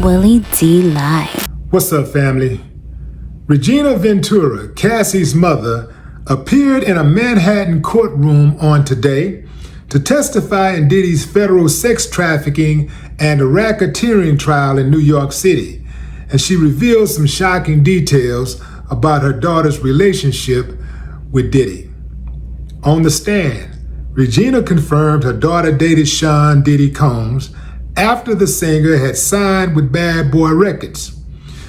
Willie D Live. What's up, family? Regina Ventura, Cassie's mother, appeared in a Manhattan courtroom on Today to testify in Diddy's federal sex trafficking and racketeering trial in New York City, and she revealed some shocking details about her daughter's relationship with Diddy. On the stand, Regina confirmed her daughter dated Sean Diddy Combs after the singer had signed with Bad Boy Records.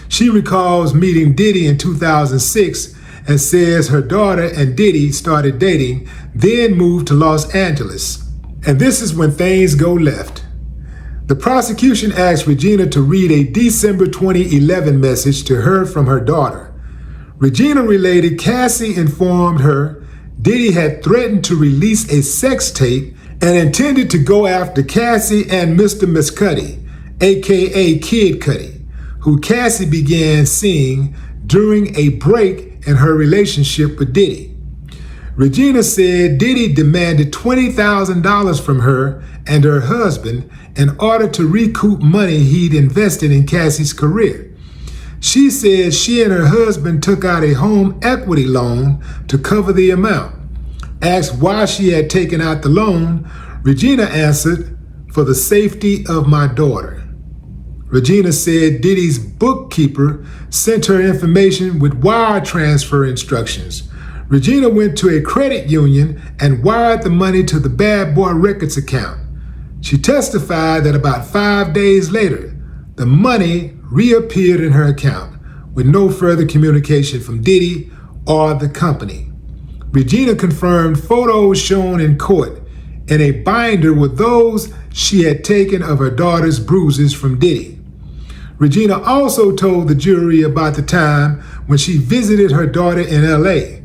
She recalls meeting Diddy in 2006 and says her daughter and Diddy started dating, then moved to Los Angeles. And this is when things go left. The prosecution asked Regina to read a December 2011 message to her from her daughter. Regina related Cassie informed her Diddy had threatened to release a sex tape and intended to go after Cassie and Mr. Miscuddy, aka Kid Cudi, who Cassie began seeing during a break in her relationship with Diddy. Regina said Diddy demanded $20,000 from her and her husband in order to recoup money he'd invested in Cassie's career. She said she and her husband took out a home equity loan to cover the amount. Asked why she had taken out the loan, Regina answered, "For the safety of my daughter." Regina said Diddy's bookkeeper sent her information with wire transfer instructions. Regina went to a credit union and wired the money to the Bad Boy Records account. She testified that about 5 days later, the money reappeared in her account with no further communication from Diddy or the company. Regina confirmed photos shown in court in a binder were those she had taken of her daughter's bruises from Diddy. Regina also told the jury about the time when she visited her daughter in LA.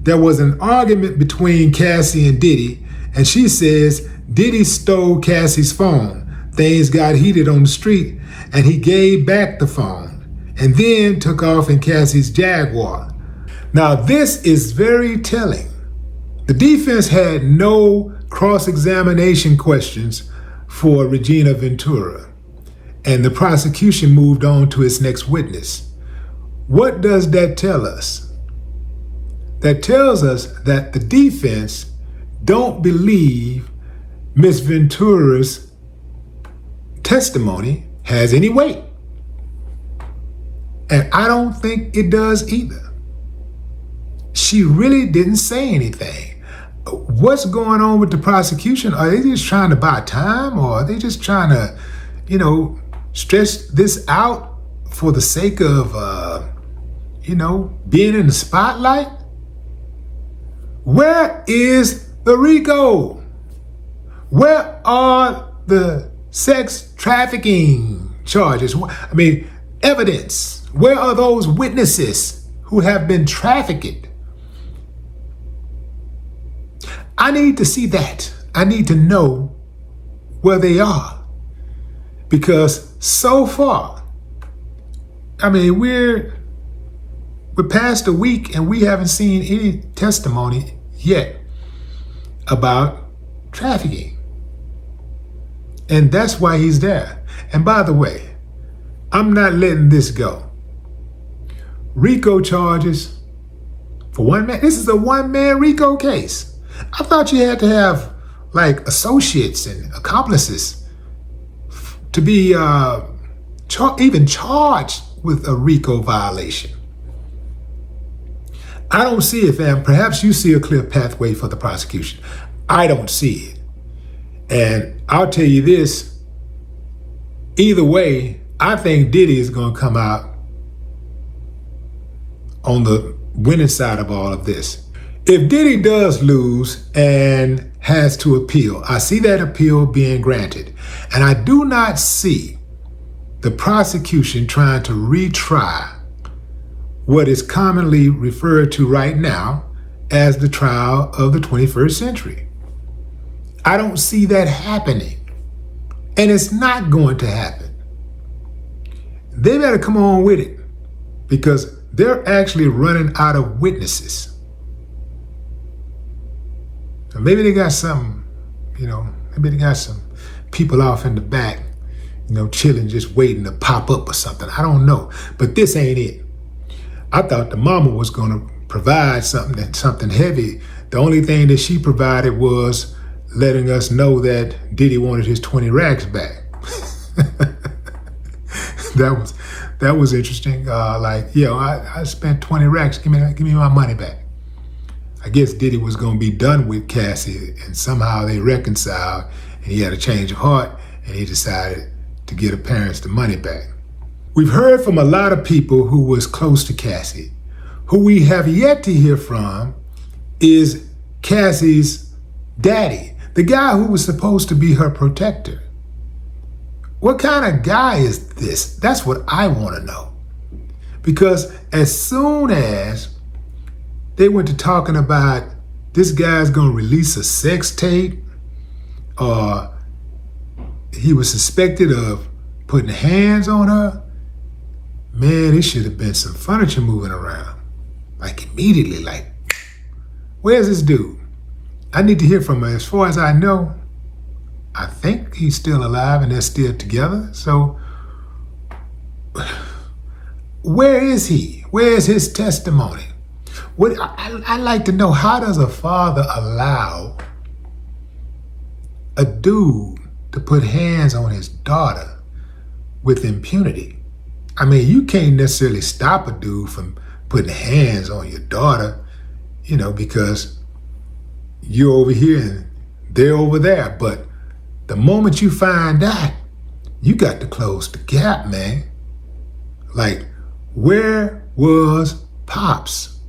There was an argument between Cassie and Diddy, and she says Diddy stole Cassie's phone. Things got heated on the street, and he gave back the phone, and then took off in Cassie's Jaguar. Now, this is very telling. The defense had no cross-examination questions for Regina Ventura, and the prosecution moved on to its next witness. What does that tell us? That tells us that the defense don't believe Miss Ventura's testimony has any weight. And I don't think it does either. She really didn't say anything. What's going on with the prosecution? Are they just trying to buy time, or are they just trying to, stretch this out for the sake of, being in the spotlight? Where is the RICO? Where are the sex trafficking charges? Evidence. Where are those witnesses who have been trafficked? I need to see that. I need to know where they are. Because so far, we're past a week and we haven't seen any testimony yet about trafficking. And that's why he's there. And by the way, I'm not letting this go. RICO charges for one man. This is a one-man RICO case. I thought you had to have associates and accomplices to be even charged with a RICO violation. I don't see it, fam. Perhaps you see a clear pathway for the prosecution. I don't see it. And I'll tell you this, either way, I think Diddy is going to come out on the winning side of all of this. If Diddy does lose and has to appeal, I see that appeal being granted. And I do not see the prosecution trying to retry what is commonly referred to right now as the trial of the 21st century. I don't see that happening. And it's not going to happen. They better come on with it, because they're actually running out of witnesses. Maybe they got some, maybe they got some people off in the back, chilling, just waiting to pop up or something. I don't know. But this ain't it. I thought the mama was going to provide something heavy. The only thing that she provided was letting us know that Diddy wanted his 20 racks back. That was interesting. I spent 20 racks. Give me my money back. I guess Diddy was going to be done with Cassie, and somehow they reconciled, and he had a change of heart, and he decided to give the parents the money back. We've heard from a lot of people who was close to Cassie. Who we have yet to hear from is Cassie's daddy, the guy who was supposed to be her protector. What kind of guy is this? That's what I want to know. Because as soon as they went to talking about this guy's going to release a sex tape, or he was suspected of putting hands on her, man, it should have been some furniture moving around. Like immediately, like, where's this dude? I need to hear from her. As far as I know, I think he's still alive and they're still together. So where is he? Where is his testimony? I'd like to know, how does a father allow a dude to put hands on his daughter with impunity? I mean, you can't necessarily stop a dude from putting hands on your daughter, because you're over here and they're over there. But the moment you find out, you got to close the gap, man. Like, where was Pops?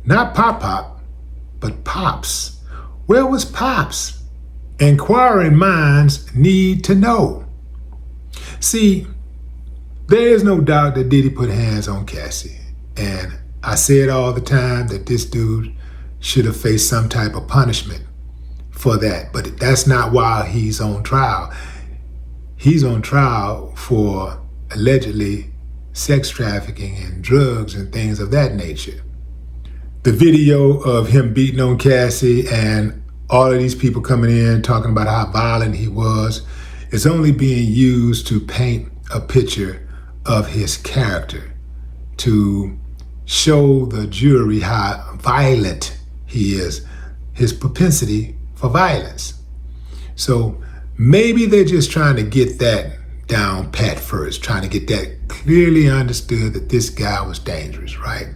Not Pop, but Pops. Where was Pops? Inquiring minds need to know. See, there is no doubt that Diddy put hands on Cassie. And I say it all the time that this dude should have faced some type of punishment for that. But that's not why he's on trial. He's on trial for allegedly sex trafficking and drugs and things of that nature. The video of him beating on Cassie and all of these people coming in talking about how violent he was is only being used to paint a picture of his character, to show the jury how violent he is, his propensity for violence. So maybe they're just trying to get that down pat first, trying to get that clearly understood that this guy was dangerous, right?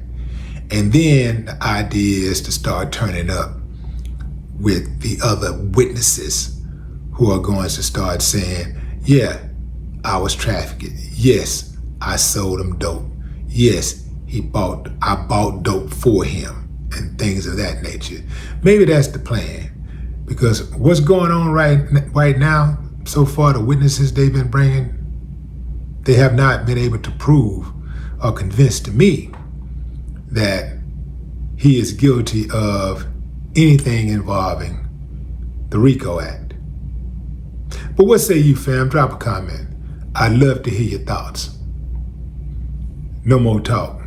And then the idea is to start turning up with the other witnesses who are going to start saying, yeah, I was trafficked. Yes, I sold him dope. Yes, I bought dope for him, and things of that nature. Maybe that's the plan, because what's going on right now, so far the witnesses they've been bringing, they have not been able to prove or convince to me that he is guilty of anything involving the RICO Act. But what say you, fam? Drop a comment. I'd love to hear your thoughts. No more talk.